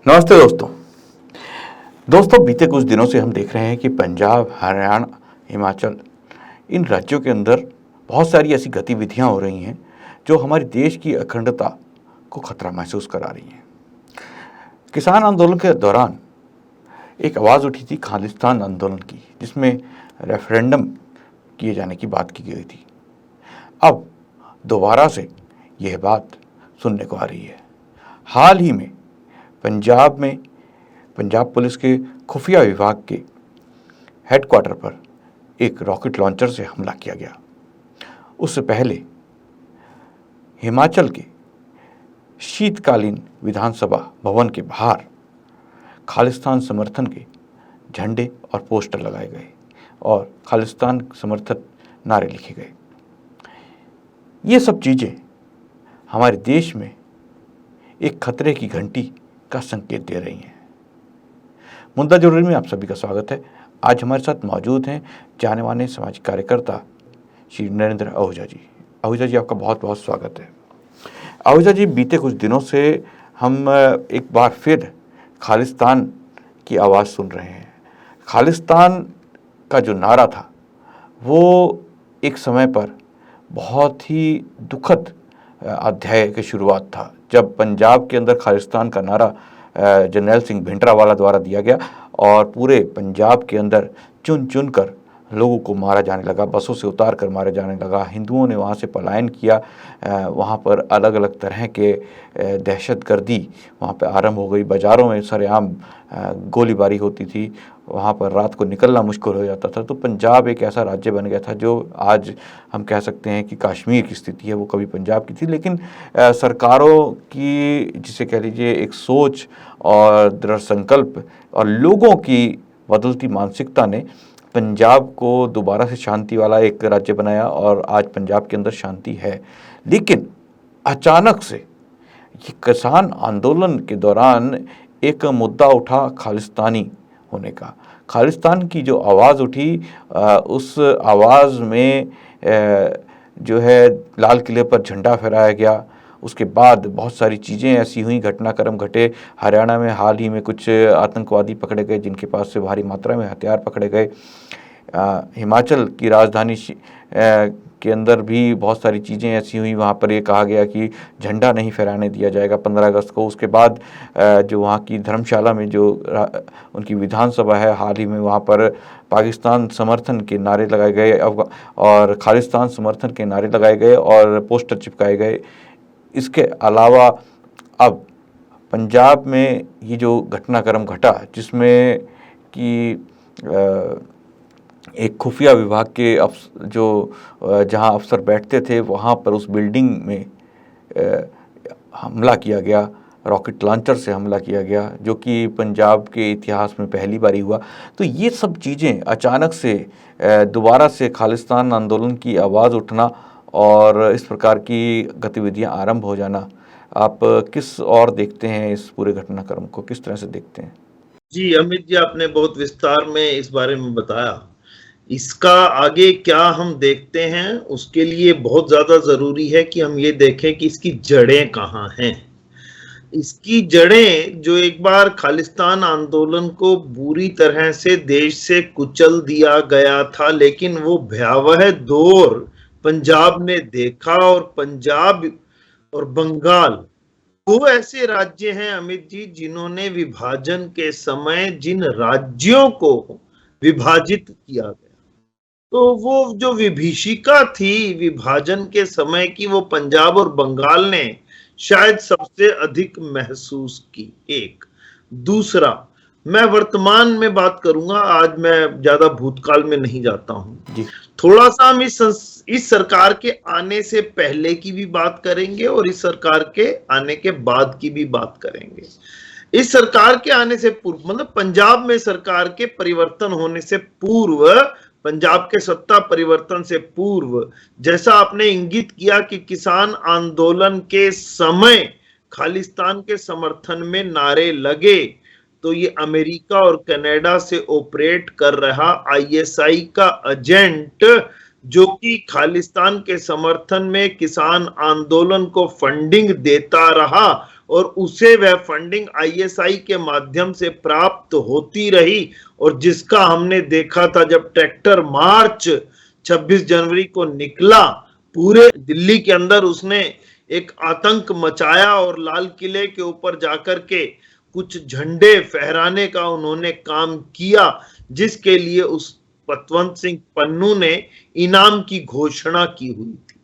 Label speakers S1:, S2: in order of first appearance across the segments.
S1: नमस्ते दोस्तों। बीते कुछ दिनों से हम देख रहे हैं कि पंजाब, हरियाणा, हिमाचल इन राज्यों के अंदर बहुत सारी ऐसी गतिविधियां हो रही हैं जो हमारे देश की अखंडता को खतरा महसूस करा रही हैं। किसान आंदोलन के दौरान एक आवाज़ उठी थी खालिस्तान आंदोलन की, जिसमें रेफरेंडम किए जाने की बात की गई थी। अब दोबारा से यह बात सुनने को आ रही है। हाल ही में पंजाब पुलिस के खुफिया विभाग के हेडक्वार्टर पर एक रॉकेट लॉन्चर से हमला किया गया। उससे पहले हिमाचल के शीतकालीन विधानसभा भवन के बाहर खालिस्तान समर्थन के झंडे और पोस्टर लगाए गए और खालिस्तान समर्थन नारे लिखे गए। ये सब चीज़ें हमारे देश में एक खतरे की घंटी का संकेत दे रही हैं। मुद्दा जरूरी में आप सभी का स्वागत है। आज हमारे साथ मौजूद हैं जाने माने सामाजिक कार्यकर्ता श्री नरेंद्र आहूजा जी। आहूजा जी, आपका बहुत बहुत स्वागत है। आहूजा जी, बीते कुछ दिनों से हम एक बार फिर खालिस्तान की आवाज़ सुन रहे हैं। खालिस्तान का जो नारा था वो एक समय पर बहुत ही दुखद अध्याय की शुरुआत था, जब पंजाब के अंदर खालिस्तान का नारा जर्नैल सिंह भिंडरावाला द्वारा दिया गया और पूरे पंजाब के अंदर चुन चुन कर लोगों को मारा जाने लगा, बसों से उतार कर मारा जाने लगा। हिंदुओं ने वहाँ से पलायन किया। वहाँ पर अलग अलग तरह के दहशतगर्दी वहाँ पे आरंभ हो गई। बाज़ारों में सरेआम गोलीबारी होती थी। वहाँ पर रात को निकलना मुश्किल हो जाता था। तो पंजाब एक ऐसा राज्य बन गया था जो आज हम कह सकते हैं कि कश्मीर की स्थिति है, वो कभी पंजाब की थी। लेकिन सरकारों की, जिसे कह लीजिए, एक सोच और दृढ़ संकल्प और लोगों की बदलती मानसिकता ने पंजाब को दोबारा से शांति वाला एक राज्य बनाया और आज पंजाब के अंदर शांति है। लेकिन अचानक से ये किसान आंदोलन के दौरान एक मुद्दा उठा खालिस्तानी होने का। खालिस्तान की जो आवाज़ उठी, उस आवाज़ में जो है लाल किले पर झंडा फहराया गया। उसके बाद बहुत सारी चीज़ें ऐसी हुई, घटनाक्रम घटे। हरियाणा में हाल ही में कुछ आतंकवादी पकड़े गए जिनके पास से भारी मात्रा में हथियार पकड़े गए। हिमाचल की राजधानी के अंदर भी बहुत सारी चीज़ें ऐसी हुई। वहाँ पर ये कहा गया कि झंडा नहीं फहराने दिया जाएगा 15 अगस्त को। उसके बाद जो वहाँ की धर्मशाला में जो उनकी विधानसभा है, हाल ही में वहाँ पर पाकिस्तान समर्थन के नारे लगाए गए और खालिस्तान समर्थन के नारे लगाए गए और पोस्टर चिपकाए गए। इसके अलावा अब पंजाब में ये जो घटनाक्रम घटा, जिसमें कि एक खुफिया विभाग के जहां अफसर बैठते थे, वहां पर उस बिल्डिंग में हमला किया गया, रॉकेट लॉन्चर से हमला किया गया, जो कि पंजाब के इतिहास में पहली बार हुआ। तो ये सब चीज़ें अचानक से दोबारा से खालिस्तान आंदोलन की आवाज़ उठना और इस प्रकार की गतिविधियां आरंभ हो जाना, आप किस और देखते हैं? इस पूरे घटनाक्रम को किस तरह से देखते हैं?
S2: जी अमित जी, आपने बहुत विस्तार में इस बारे में बताया। इसका आगे क्या हम देखते हैं, उसके लिए बहुत ज्यादा जरूरी है कि हम ये देखें कि इसकी जड़ें कहाँ हैं। इसकी जड़ें, जो एक बार खालिस्तान आंदोलन को बुरी तरह से देश से कुचल दिया गया था, लेकिन वो भयावह दौर पंजाब ने देखा। और पंजाब और बंगाल वो ऐसे राज्य हैं अमित जी, जिन्होंने विभाजन के समय जिन राज्यों को विभाजित किया गया, तो वो जो विभीषिका थी विभाजन के समय की, वो पंजाब और बंगाल ने शायद सबसे अधिक महसूस की। एक दूसरा, मैं वर्तमान में बात करूंगा, आज मैं ज्यादा भूतकाल में नहीं जाता हूं। थोड़ा सा हम इस सरकार के आने से पहले की भी बात करेंगे और इस सरकार के आने के बाद की भी बात करेंगे। इस सरकार के आने से पूर्व, मतलब पंजाब में सरकार के परिवर्तन होने से पूर्व, पंजाब के सत्ता परिवर्तन से पूर्व, जैसा आपने इंगित किया कि किसान आंदोलन के समय खालिस्तान के समर्थन में नारे लगे, तो ये अमेरिका और कनाडा से ऑपरेट कर रहा आईएसआई का एजेंट, जो कि खालिस्तान के समर्थन में किसान आंदोलन को फंडिंग देता रहा, और उसे वह फंडिंग आईएसआई के माध्यम से प्राप्त होती रही, और जिसका हमने देखा था जब ट्रैक्टर मार्च 26 जनवरी को निकला, पूरे दिल्ली के अंदर उसने एक आतंक मचाया और लाल किले के ऊपर जाकर के कुछ झंडे फहराने का उन्होंने काम किया, जिसके लिए उस पतवंत सिंह पन्नू ने इनाम की घोषणा की हुई थी।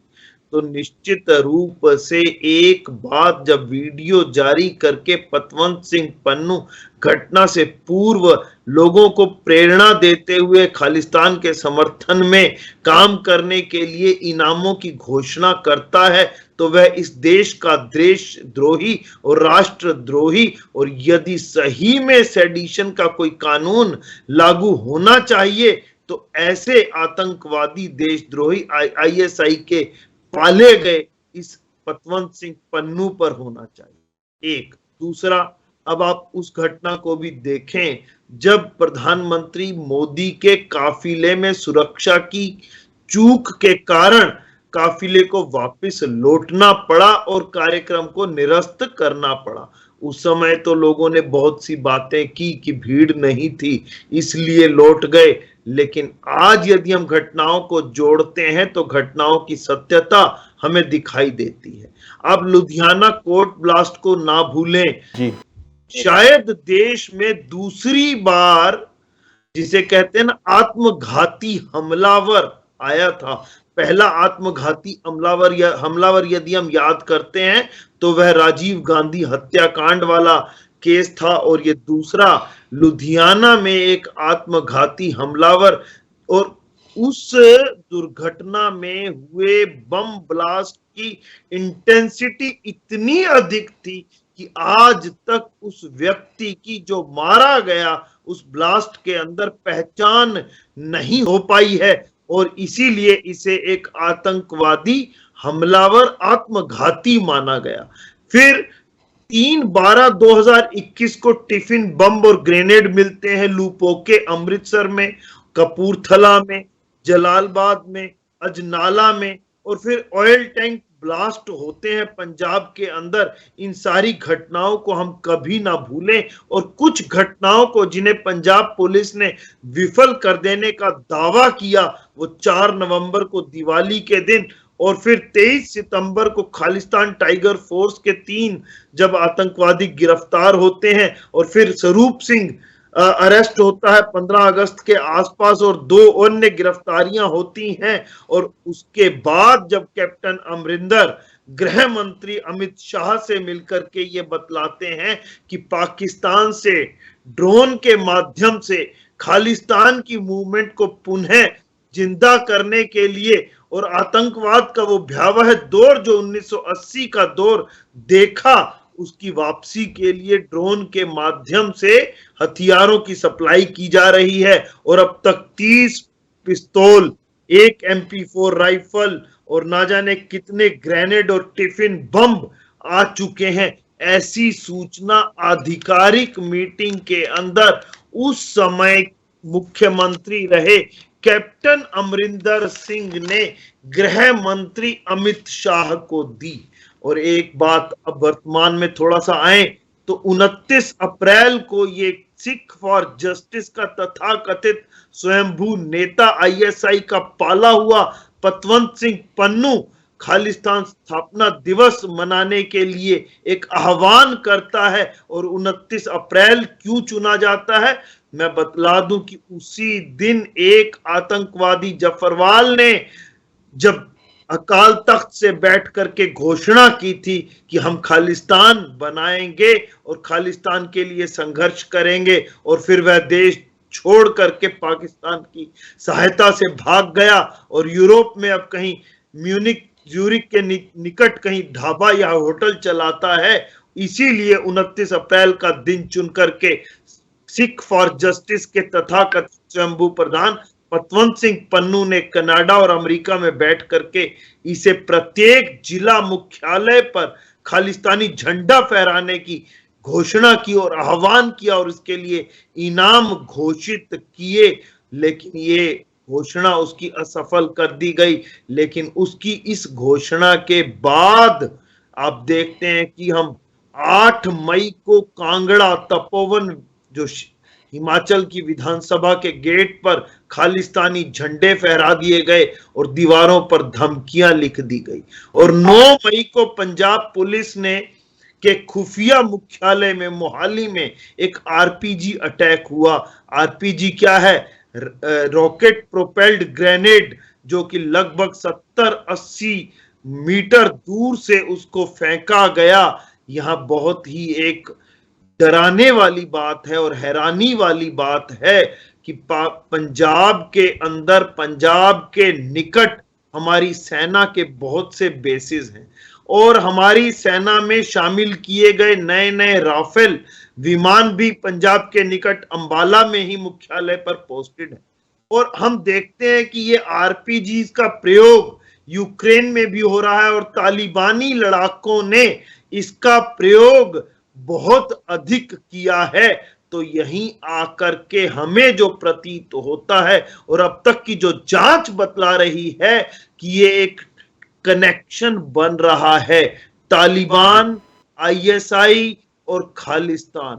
S2: तो निश्चित रूप से एक बात जब वीडियो जारी करके पतवंत सिंह पन्नू घटना से पूर्व लोगों को प्रेरणा देते हुए खालिस्तान के समर्थन में काम करने के लिए इनामों की घोषणा करता है, तो वह इस देश का देशद्रोही और राष्ट्रद्रोही, और यदि सही में सेडिशन का कोई कानून लागू होना चाहिए तो ऐसे आतंकवादी देशद्रोही आईएसआई के पाले गए इस पतवंत सिंह पन्नू पर होना चाहिए। एक दूसरा, अब आप उस घटना को भी देखें जब प्रधानमंत्री मोदी के काफिले में सुरक्षा की चूक के कारण काफिले को वापस लौटना पड़ा और कार्यक्रम को निरस्त करना पड़ा। उस समय तो लोगों ने बहुत सी बातें की कि भीड़ नहीं थी इसलिए लौट गए, लेकिन आज यदि हम घटनाओं को जोड़ते हैं तो घटनाओं की सत्यता हमें दिखाई देती है। आप लुधियाना कोर्ट ब्लास्ट को ना भूलें
S1: जी।
S2: शायद देश में दूसरी बार जिसे कहते हैं ना आत्मघाती हमलावर आया था। पहला आत्मघाती हमलावर यदि हम याद करते हैं तो वह राजीव गांधी हत्याकांड वाला केस था, और ये दूसरा लुधियाना में एक आत्मघाती हमलावर, और उस दुर्घटना में हुए बम ब्लास्ट की इंटेंसिटी इतनी अधिक थी कि आज तक उस व्यक्ति की जो मारा गया उस ब्लास्ट के अंदर पहचान नहीं हो पाई है, और इसीलिए इसे एक आतंकवादी हमलावर आत्मघाती माना गया। फिर 3/12/2021 को टिफिन बम और ग्रेनेड मिलते हैं लूपोके अमृतसर में, कपूरथला में, जलालबाद में, अजनाला में, और फिर ऑयल टैंक ब्लास्ट होते हैं पंजाब के अंदर। इन सारी घटनाओं को हम कभी ना भूलें, और कुछ घटनाओं को जिन्हें पंजाब पुलिस ने विफल कर देने का दावा किया, वो 4 नवंबर को दिवाली के दिन, और फिर 23 सितंबर को खालिस्तान टाइगर फोर्स के 3 जब आतंकवादी गिरफ्तार होते हैं, और फिर स्वरूप सिंह अरेस्ट होता है 15 अगस्त के आसपास, और 2 अन्य गिरफ्तारियां होती हैं। और उसके बाद जब कैप्टन अमरिंदर गृह मंत्री अमित शाह से मिलकर के ये बतलाते हैं कि पाकिस्तान से ड्रोन के माध्यम से खालिस्तान की मूवमेंट को पुनः जिंदा करने के लिए और आतंकवाद का वो भयावह दौर जो 1980 का दौर देखा, उसकी वापसी के लिए ड्रोन के माध्यम से हथियारों की सप्लाई की जा रही है। और अब तक 30 पिस्तौल, 1 MP4 राइफल और ना जाने कितने ग्रेनेड और टिफिन बम आ चुके हैं। ऐसी सूचना आधिकारिक मीटिंग के अंदर उस समय मुख्यमंत्री रहे कैप्टन अमरिंदर सिंह ने गृह मंत्री अमित शाह को दी। और एक बात अब वर्तमान में थोड़ा सा आए तो 29 अप्रैल को ये सिख फॉर जस्टिस का तथाकथित स्वयंभू नेता आईएसआई का पाला हुआ पतवंत सिंह पन्नू खालिस्तान स्थापना दिवस मनाने के लिए एक आह्वान करता है। और 29 अप्रैल क्यों चुना जाता है, मैं बतला दूं कि उसी दिन एक आतंकवादी जफरवाल ने जब अकाल तख्त से बैठ करके घोषणा की थी कि हम खालिस्तान बनाएंगे और खालिस्तान के लिए संघर्ष करेंगे, और फिर वह देश छोड़ करके पाकिस्तान की सहायता से भाग गया और यूरोप में अब कहीं म्यूनिक ज्यूरिक के निकट कहीं ढाबा या होटल चलाता है। इसीलिए 29 अप्रैल का दिन चुन करके सिख फॉर जस्टिस के तथाकथित स्वयंभू प्रधान पतवंत सिंह पन्नू ने कनाडा और अमेरिका में बैठ करके इसे प्रत्येक जिला मुख्यालय पर खालिस्तानी झंडा फहराने की घोषणा की और आह्वान किया और इसके लिए इनाम घोषित किए। लेकिन ये घोषणा उसकी असफल कर दी गई। लेकिन उसकी इस घोषणा के बाद आप देखते हैं कि हम 8 मई को कांगड़ा तपोवन जो हिमाचल की विधानसभा के गेट पर खालिस्तानी झंडे फहरा दिए गए और दीवारों पर धमकियां लिख दी गई। और 9 मई को पंजाब पुलिस ने के खुफिया मुख्यालय में मोहाली में एक आरपीजी अटैक हुआ। आरपीजी क्या है? रॉकेट प्रोपेल्ड ग्रेनेड, जो कि लगभग 70-80 मीटर दूर से उसको फेंका गया। यहां बहुत ही एक डराने वाली बात है और हैरानी वाली बात है कि पंजाब के अंदर, पंजाब के निकट हमारी सेना के बहुत से बेसिस हैं और हमारी सेना में शामिल किए गए नए नए राफेल विमान भी पंजाब के निकट अंबाला में ही मुख्यालय पर पोस्टेड है। और हम देखते हैं कि ये आरपीजी का प्रयोग यूक्रेन में भी हो रहा है और तालिबानी लड़ाकों ने इसका प्रयोग बहुत अधिक किया है। तो यहीं आकर के हमें जो प्रतीत होता है और अब तक की जो जांच बतला रही है कि ये एक कनेक्शन बन रहा है तालिबान, आईएसआई और खालिस्तान।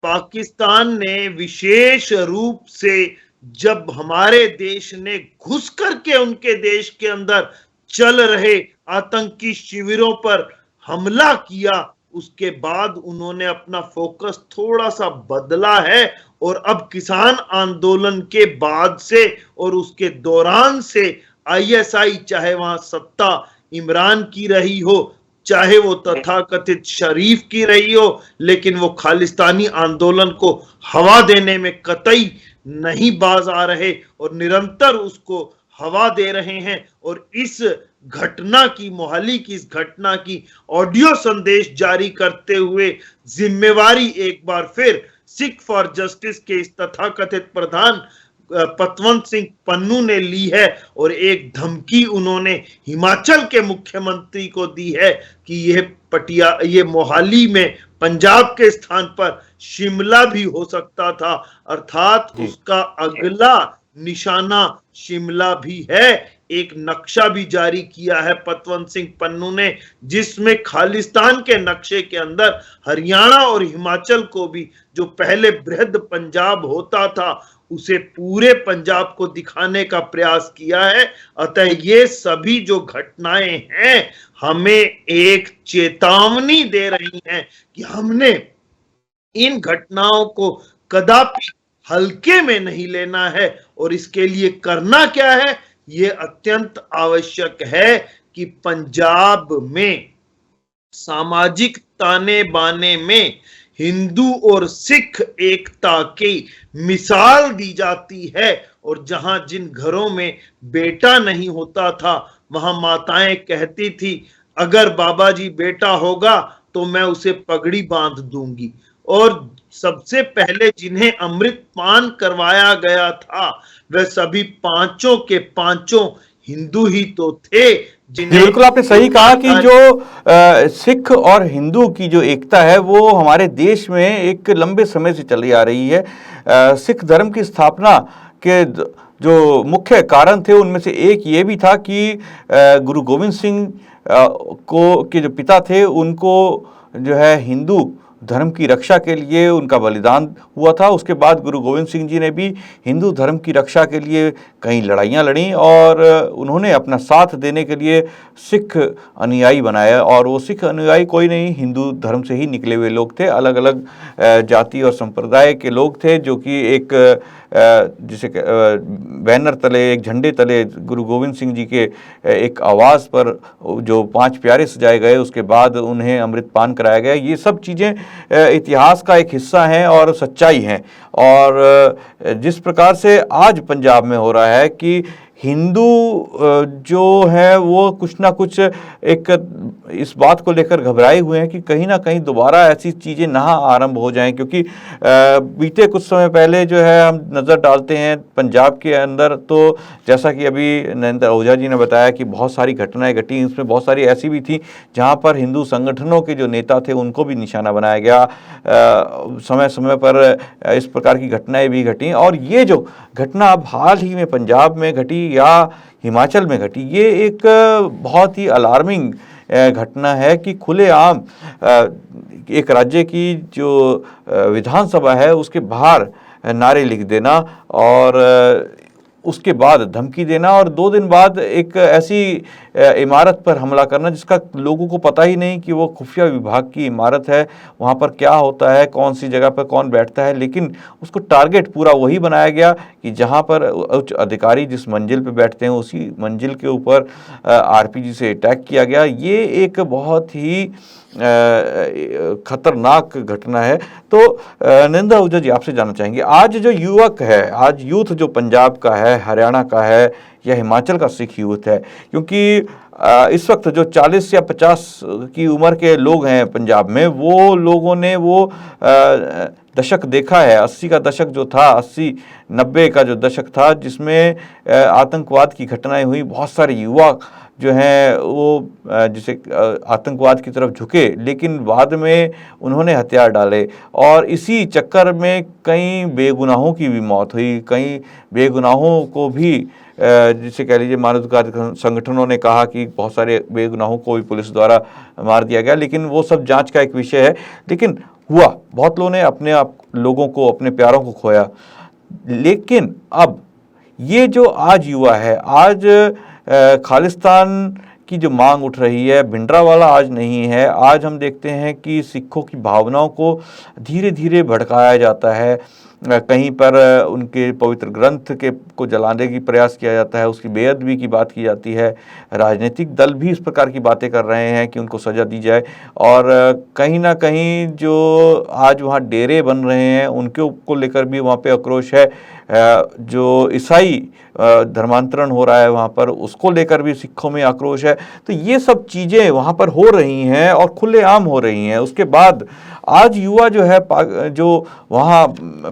S2: पाकिस्तान ने विशेष रूप से जब हमारे देश ने घुस करके उनके देश के अंदर चल रहे आतंकी शिविरों पर हमला किया, उसके बाद उन्होंने अपना फोकस थोड़ा सा बदला है और अब किसान आंदोलन के बाद से और उसके दौरान से आईएसआई, चाहे वहां सत्ता इमरान की रही हो, चाहे वो तथाकथित शरीफ की रही हो, लेकिन वो खालिस्तानी आंदोलन को हवा देने में कतई नहीं बाज आ रहे और निरंतर उसको हवा दे रहे हैं। और इस घटना की, मोहाली की इस घटना की ऑडियो संदेश जारी करते हुए जिम्मेवारी एक बार फिर सिख फॉर जस्टिस के इस तथाकथित प्रधान पतवंत सिंह पन्नू ने ली है और एक धमकी उन्होंने हिमाचल के मुख्यमंत्री को दी है कि ये मोहाली में पंजाब के स्थान पर शिमला भी हो सकता था, अर्थात उसका अगला निशाना शिमला भी है। एक नक्शा भी जारी किया है पतवंत सिंह पन्नू ने, जिसमें खालिस्तान के नक्शे के अंदर हरियाणा और हिमाचल को भी, जो पहले बृहद पंजाब होता था, उसे पूरे पंजाब को दिखाने का प्रयास किया है। अतः ये सभी जो घटनाएं हैं हमें एक चेतावनी दे रही हैं कि हमने इन घटनाओं को कदापि हल्के में नहीं लेना है। और इसके लिए करना क्या है? ये अत्यंत आवश्यक है कि पंजाब में सामाजिक ताने बाने में हिंदू और सिख एकता की मिसाल दी जाती है। और जहां जिन घरों में बेटा नहीं होता था, वहां माताएं कहती थी अगर बाबा जी बेटा होगा तो मैं उसे पगड़ी बांध दूंगी। और सबसे पहले जिन्हें अमृत पान करवाया गया था वह सभी पांचों के पांचों हिंदू ही तो थे।
S1: बिल्कुल आपने सही कहा कि जो सिख और हिंदू की जो एकता है वो हमारे देश में एक लंबे समय से चली आ रही है। सिख धर्म की स्थापना के जो मुख्य कारण थे उनमें से एक ये भी था कि गुरु गोविंद सिंह के जो पिता थे उनको जो है हिंदू धर्म की रक्षा के लिए उनका बलिदान हुआ था। उसके बाद गुरु गोविंद सिंह जी ने भी हिंदू धर्म की रक्षा के लिए कई लड़ाइयाँ लड़ी और उन्होंने अपना साथ देने के लिए सिख अनुयायी बनाया। और वो सिख अनुयायी कोई नहीं, हिंदू धर्म से ही निकले हुए लोग थे, अलग अलग जाति और संप्रदाय के लोग थे, जो कि एक जिसे बैनर तले, एक झंडे तले गुरु गोविंद सिंह जी के एक आवाज़ पर जो 5 प्यारे सजाए गए, उसके बाद उन्हें अमृतपान कराया गया। ये सब चीज़ें इतिहास का एक हिस्सा हैं और सच्चाई हैं। और जिस प्रकार से आज पंजाब में हो रहा है कि हिंदू जो है वो कुछ ना कुछ एक इस बात को लेकर घबराए हुए हैं कि कहीं ना कहीं दोबारा ऐसी चीज़ें ना आरंभ हो जाएं, क्योंकि बीते कुछ समय पहले जो है हम नज़र डालते हैं पंजाब के अंदर, तो जैसा कि अभी नरेंद्र ओझा जी ने बताया कि बहुत सारी घटनाएं घटी, इसमें बहुत सारी ऐसी भी थी जहां पर हिंदू संगठनों के जो नेता थे उनको भी निशाना बनाया गया। समय समय पर इस प्रकार की घटनाएं भी घटी। और ये जो घटना अब हाल ही में पंजाब में घटी या हिमाचल में घटी, ये एक बहुत ही अलार्मिंग घटना है कि खुलेआम एक राज्य की जो विधानसभा है उसके बाहर नारे लिख देना और उसके बाद धमकी देना और 2 दिन बाद एक ऐसी इमारत पर हमला करना जिसका लोगों को पता ही नहीं कि वो खुफिया विभाग की इमारत है, वहाँ पर क्या होता है, कौन सी जगह पर कौन बैठता है, लेकिन उसको टारगेट पूरा वही बनाया गया कि जहाँ पर उच्च अधिकारी जिस मंजिल पे बैठते हैं उसी मंजिल के ऊपर आरपीजी से अटैक किया गया। ये एक बहुत ही खतरनाक घटना है। तो नरेंद्र आहूजा जी, आपसे जानना चाहेंगे, आज जो युवक है, आज यूथ जो पंजाब का है, हरियाणा का है या हिमाचल का सिख यूथ है, क्योंकि इस वक्त जो 40 या 50 की उम्र के लोग हैं पंजाब में, वो लोगों ने वो दशक देखा है, 80 का दशक जो था, 80-90 का जो दशक था जिसमें आतंकवाद की घटनाएं हुई। बहुत सारे युवा जो हैं वो जिसे आतंकवाद की तरफ झुके, लेकिन बाद में उन्होंने हथियार डाले और इसी चक्कर में कई बेगुनाहों की भी मौत हुई, कई बेगुनाहों को भी जिसे कह लीजिए मानवाधिकार संगठनों ने कहा कि बहुत सारे बेगुनाहों को भी पुलिस द्वारा मार दिया गया, लेकिन वो सब जांच का एक विषय है। लेकिन हुआ, बहुत लोगों ने अपने आप लोगों को, अपने प्यारों को खोया। लेकिन अब ये जो आज युवा है, आज खालिस्तान की जो मांग उठ रही है, भिंडरावाला आज नहीं है। आज हम देखते हैं कि सिखों की भावनाओं को धीरे धीरे भड़काया जाता है, कहीं पर उनके पवित्र ग्रंथ के को जलाने की प्रयास किया जाता है, उसकी बेअदबी की बात की जाती है। राजनीतिक दल भी इस प्रकार की बातें कर रहे हैं कि उनको सज़ा दी जाए और कहीं ना कहीं जो आज वहाँ डेरे बन रहे हैं उनके को लेकर भी वहाँ पे आक्रोश है। जो ईसाई धर्मांतरण हो रहा है वहाँ पर, उसको लेकर भी सिखों में आक्रोश है। तो ये सब चीज़ें वहाँ पर हो रही हैं और खुलेआम हो रही हैं। उसके बाद आज युवा जो है, जो वहाँ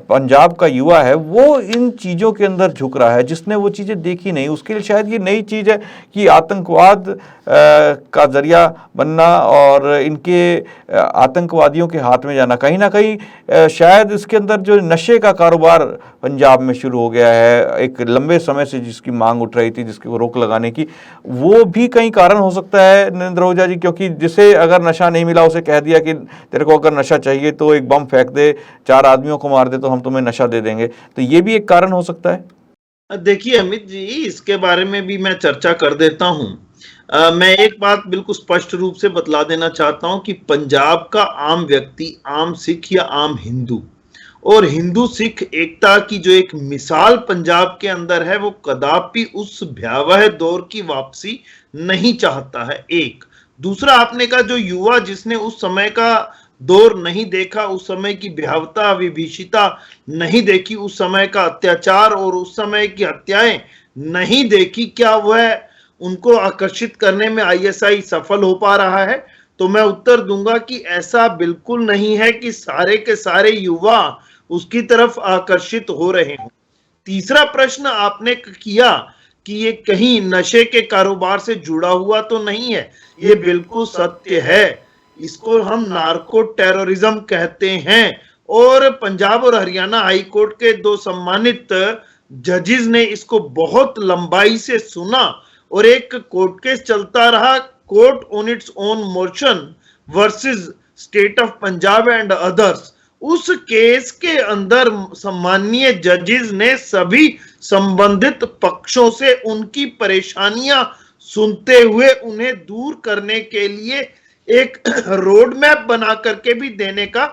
S1: पंजाब का युवा है, वो इन चीज़ों के अंदर झुक रहा है। जिसने वो चीज़ें देखी नहीं, उसके लिए शायद ये नई चीज़ है कि आतंकवाद का जरिया बनना और इनके आतंकवादियों के हाथ में जाना। कहीं ना कहीं शायद इसके अंदर जो नशे का कारोबार पंजाब में शुरू हो गया है, एक लंबे समय से जिसकी मांग उठ रही थी, जिसकी रोक लगाने की, वो भी कई कारण हो सकता है नरेंद्र आहूजा जी। क्योंकि जिसे अगर नशा नहीं मिला, उसे कह दिया कि तेरे को अगर नशा चाहिए तो एक बम फेंक दे, 4 आदमियों को मार दे तो हम तुम्हें नशा दे देंगे। तो ये भी एक कारण हो सकता है।
S2: देखिए अमित जी, इसके बारे में भी मैं चर्चा कर देता हूं। मैं एक बात बिल्कुल स्पष्ट रूप से बतला देना चाहता हूं कि पंजाब का आम व्यक्ति, आम सिख या आम हिंदू और हिंदू सिख एकता की जो एक मिसाल पंजाब के अंदर है, वो कदापि उस भयावह दौर की वापसी नहीं चाहता है। एक दूसरा, आपने कहा जो युवा जिसने उस समय का दौर नहीं देखा, उस समय की भयावता, विभीषिता नहीं देखी, उस समय का अत्याचार और उस समय की हत्याएं नहीं देखी, क्या वह उनको आकर्षित करने में आईएसआई सफल हो पा रहा है? तो मैं उत्तर दूंगा कि ऐसा बिल्कुल नहीं है कि सारे के सारे युवा उसकी तरफ आकर्षित हो रहे हों। तीसरा प्रश्न आपने किया कि ये कहीं नशे के कारोबार से जुड़ा हुआ तो नहीं है। ये बिल्कुल सत्य है, इसको हम नार्को टेररिज्म कहते हैं। और पंजाब और हरियाणा हाई कोर्ट के 2 सम्मानित जजेस ने इसको बहुत लंबाई से सुना और एक कोर्ट केस चलता रहा, court on its own motion versus state of Punjab and others. उस केस के अंदर सम्मानीय जजेस ने सभी संबंधित पक्षों से उनकी परेशानियां सुनते हुए उन्हें दूर करने के लिए एक रोड मैप बना करके भी देने का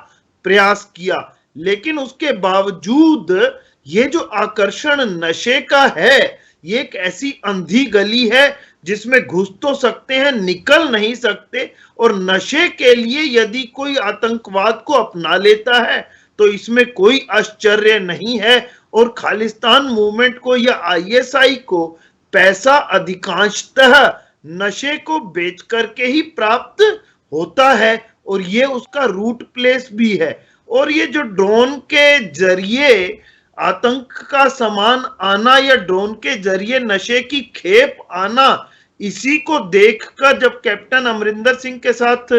S2: प्रयास किया। लेकिन उसके बावजूद ये जो आकर्षण नशे का है, ये एक ऐसी अंधी गली है जिसमें घुस तो सकते हैं, निकल नहीं सकते। और नशे के लिए यदि कोई आतंकवाद को अपना लेता है तो इसमें कोई आश्चर्य नहीं है। और खालिस्तान मूवमेंट को या आईएसआई को पैसा अधिकांशतः नशे को बेच करके ही प्राप्त होता है और ये उसका रूट प्लेस भी है। और ये जो ड्रोन के जरिए आतंक का सामान आना या ड्रोन के जरिए नशे की खेप आना, इसी को देखकर जब कैप्टन अमरिंदर सिंह के साथ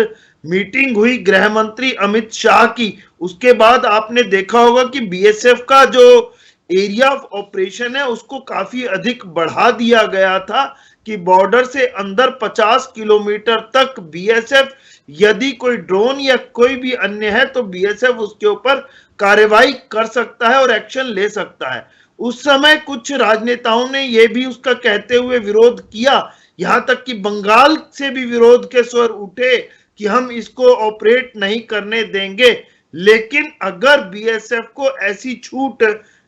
S2: मीटिंग हुई गृह मंत्री अमित शाह की, उसके बाद आपने देखा होगा कि बीएसएफ का जो एरिया ऑफ ऑपरेशन है उसको काफी अधिक बढ़ा दिया गया था कि बॉर्डर से अंदर 50 किलोमीटर तक बीएसएफ यदि कोई ड्रोन या कोई भी अन्य है तो बीएसएफ उसके ऊपर कार्रवाई कर सकता है और एक्शन ले सकता है। उस समय कुछ राजनेताओं ने यह भी उसका कहते हुए विरोध किया, यहां तक कि बंगाल से भी विरोध के स्वर उठे कि हम इसको ऑपरेट नहीं करने देंगे। लेकिन अगर बीएसएफ को ऐसी छूट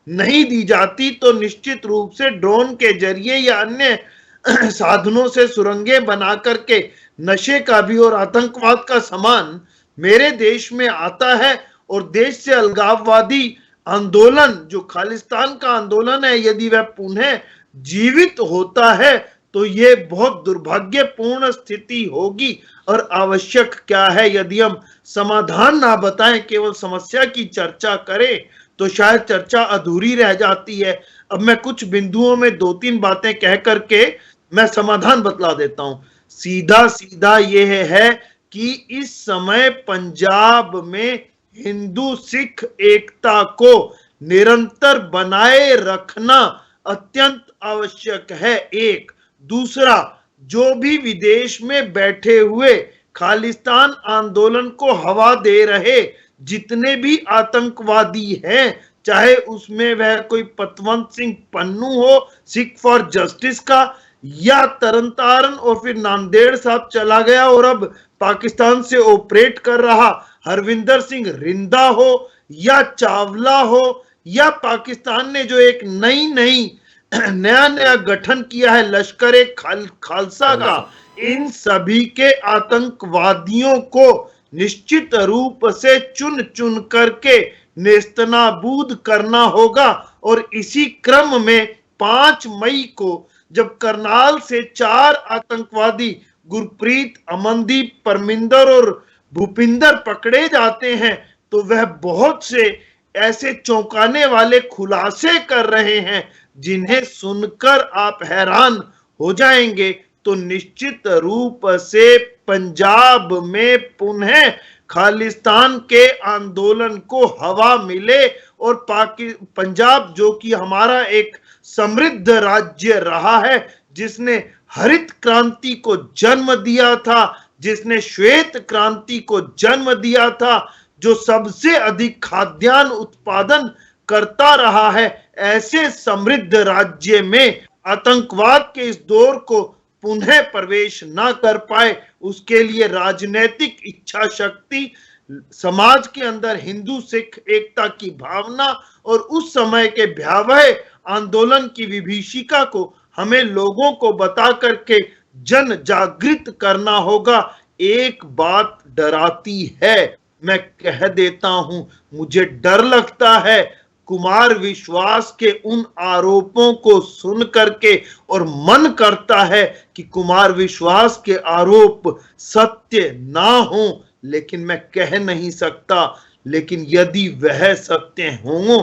S2: नहीं दी जाती तो निश्चित रूप से ड्रोन के जरिए या अन्य साधनों से सुरंगें बना करके नशे का भी और आतंकवाद का सामान मेरे देश में आता है और देश से अलगाववादी आंदोलन जो खालिस्तान का आंदोलन है यदि वह पुनः जीवित होता है तो ये बहुत दुर्भाग्यपूर्ण स्थिति होगी। और आवश्यक क्या है, यदि हम समाधान ना बताएं केवल समस्या की चर्चा करें तो शायद चर्चा अधूरी रह जाती है। अब मैं कुछ बिंदुओं में 2-3 बातें कह करके मैं समाधान बतला देता हूं। सीधा सीधा यह है कि इस समय पंजाब में हिंदू सिख एकता को निरंतर बनाए रखना अत्यंत आवश्यक है। एक दूसरा, जो भी विदेश में बैठे हुए खालिस्तान आंदोलन को हवा दे रहे जितने भी आतंकवादी हैं, चाहे उसमें वह कोई पतवंत सिंह पन्नू हो सिख फॉर जस्टिस का, या तरनतारन और फिर नांदेड़ साहब चला गया और अब पाकिस्तान से ऑपरेट कर रहा हरविंदर सिंह रिंदा हो, या चावला हो, या पाकिस्तान ने जो एक नया गठन किया है लश्कर खालसा का, इन सभी के आतंकवादियों को निश्चित रूप से चुन चुन करके नेस्तनाबूद करना होगा। और इसी क्रम में 5 मई को जब करनाल से 4 आतंकवादी गुरप्रीत, अमनदीप, परमिंदर और भूपिंदर पकड़े जाते हैं तो वह बहुत से ऐसे चौंकाने वाले खुलासे कर रहे हैं जिन्हें सुनकर आप हैरान हो जाएंगे। तो निश्चित रूप से पंजाब में पुनः खालिस्तान के आंदोलन को हवा मिले और पंजाब जो कि हमारा एक समृद्ध राज्य रहा है, जिसने हरित क्रांति को जन्म दिया था, जिसने श्वेत क्रांति को जन्म दिया था, जो सबसे अधिक खाद्यान्न उत्पादन करता रहा है, ऐसे समृद्ध राज्य में आतंकवाद के इस दौर को पुनः प्रवेश ना कर पाए, उसके लिए राजनीतिक इच्छा शक्ति, समाज के अंदर हिंदू सिख एकता की भावना और उस समय के भयावह आंदोलन की विभीषिका को हमें लोगों को बता करके जन जागृत करना होगा। एक बात डराती है, मैं कह देता हूं, मुझे डर लगता है कुमार विश्वास के उन आरोपों को सुन करके, और मन करता है कि कुमार विश्वास के आरोप सत्य ना हो, लेकिन मैं कह नहीं सकता। लेकिन यदि वह सत्य हों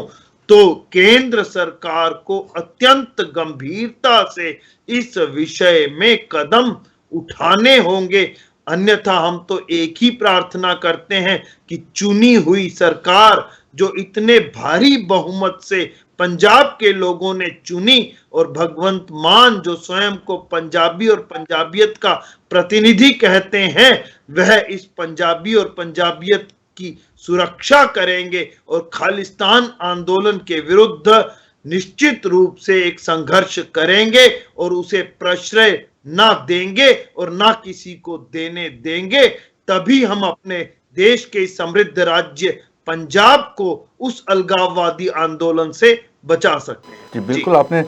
S2: तो केंद्र सरकार को अत्यंत गंभीरता से इस विषय में कदम उठाने होंगे। अन्यथा हम तो एक ही प्रार्थना करते हैं कि चुनी हुई सरकार जो इतने भारी बहुमत से पंजाब के लोगों ने चुनी, और भगवंत मान जो स्वयं को पंजाबी और पंजाबियत का प्रतिनिधि कहते हैं, वह इस पंजाबी और पंजाबियत की सुरक्षा करेंगे और खालिस्तान आंदोलन के विरुद्ध निश्चित रूप से एक संघर्ष करेंगे और उसे प्रश्रय ना देंगे और ना किसी को देने देंगे। तभी हम अपने देश के समृद्ध राज्य पंजाब को उस अलगाववादी आंदोलन से बचा सकते हैं।
S1: जी बिल्कुल, आपने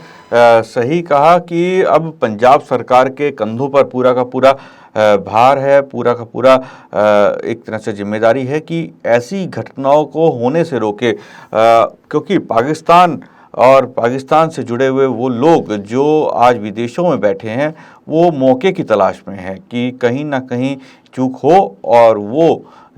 S1: सही कहा कि अब पंजाब सरकार के कंधों पर पूरा का पूरा भार है, पूरा का पूरा एक तरह से जिम्मेदारी है कि ऐसी घटनाओं को होने से रोके, क्योंकि पाकिस्तान और पाकिस्तान से जुड़े हुए वो लोग जो आज विदेशों में बैठे हैं वो मौके की तलाश में हैं कि कहीं ना कहीं चूक हो और वो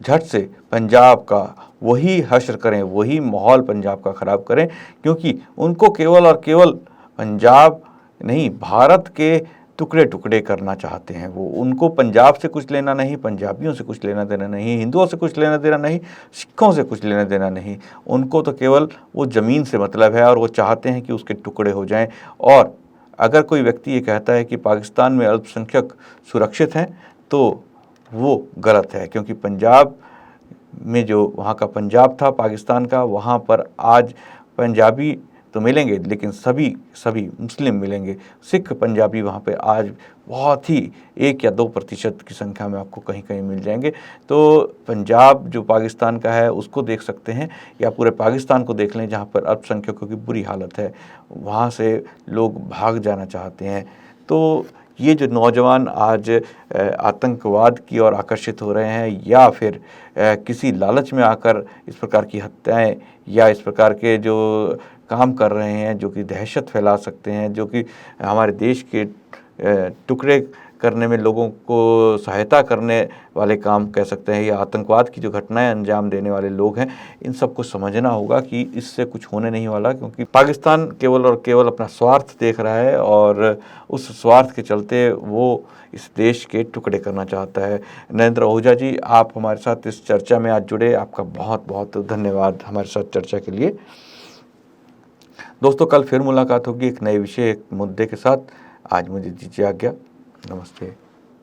S1: झट से पंजाब का वही हश्र करें, वही माहौल पंजाब का ख़राब करें, क्योंकि उनको केवल और केवल पंजाब नहीं भारत के टुकड़े टुकड़े करना चाहते हैं। वो उनको पंजाब से कुछ लेना नहीं, पंजाबियों से कुछ लेना देना नहीं, हिंदुओं से कुछ लेना देना नहीं, सिखों से कुछ लेना देना नहीं। उनको तो केवल वो ज़मीन से मतलब है और वो चाहते हैं कि उसके टुकड़े हो जाएं। और अगर कोई व्यक्ति ये कहता है कि पाकिस्तान में अल्पसंख्यक सुरक्षित हैं तो वो गलत है, क्योंकि पंजाब में जो वहाँ का पंजाब था पाकिस्तान का, वहाँ पर आज पंजाबी तो मिलेंगे लेकिन सभी मुस्लिम मिलेंगे। सिख पंजाबी वहाँ पे आज बहुत ही 1 या 2% की संख्या में आपको कहीं कहीं मिल जाएंगे। तो पंजाब जो पाकिस्तान का है उसको देख सकते हैं, या पूरे पाकिस्तान को देख लें जहाँ पर अल्पसंख्यकों की बुरी हालत है, वहाँ से लोग भाग जाना चाहते हैं। तो ये जो नौजवान आज आतंकवाद की ओर आकर्षित हो रहे हैं, या फिर किसी लालच में आकर इस प्रकार की हत्याएं या इस प्रकार के जो काम कर रहे हैं जो कि दहशत फैला सकते हैं, जो कि हमारे देश के टुकड़े करने में लोगों को सहायता करने वाले काम कह सकते हैं, या आतंकवाद की जो घटनाएं अंजाम देने वाले लोग हैं, इन सबको समझना होगा कि इससे कुछ होने नहीं वाला, क्योंकि पाकिस्तान केवल और केवल अपना स्वार्थ देख रहा है और उस स्वार्थ के चलते वो इस देश के टुकड़े करना चाहता है। नरेंद्र आहूजा जी, आप हमारे साथ इस चर्चा में आज जुड़े, आपका बहुत बहुत धन्यवाद हमारे साथ चर्चा के लिए। दोस्तों, कल फिर मुलाकात होगी एक नए विषय, एक मुद्दे के साथ। आज मुझे दीजिए आज्ञा। नमस्ते।